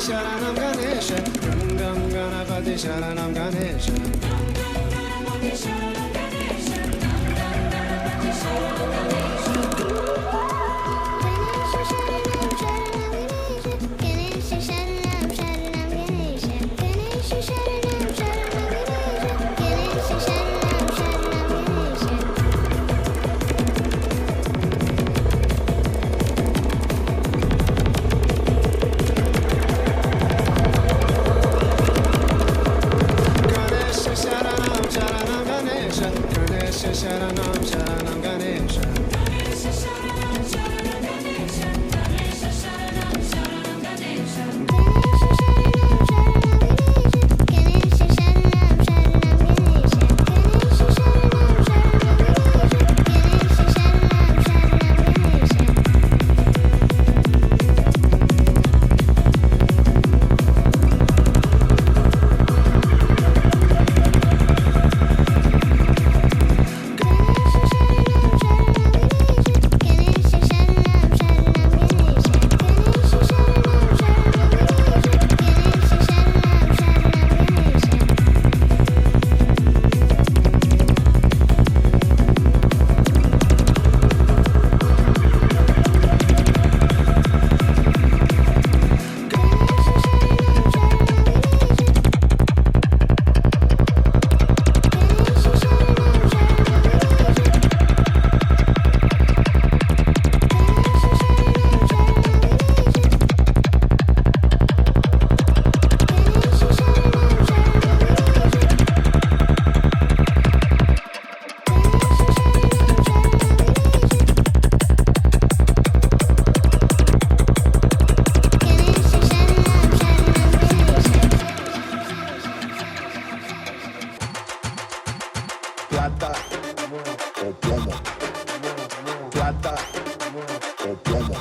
Sharanam Ganesha, Gam Gam Ganapati Sharanam Ganesha. Sharanam Sharanam Ganesha. Plata o plomo. Plata o plomo.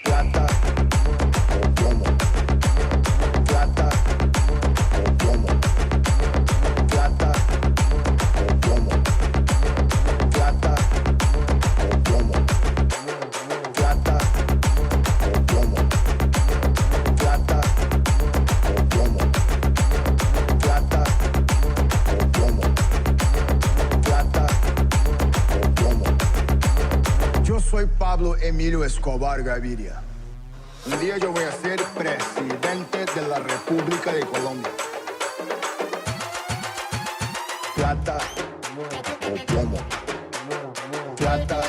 Plata o plomo. Plata o plomo. Plata o plomo. Plata o plomo. Plata o plomo. Plata o plomo. Plata o plomo. Plata o plomo. Yo soy Pablo Emilio Escobar Gaviria. Un día yo voy a ser presidente de la República de Colombia. Plata o plomo. Plata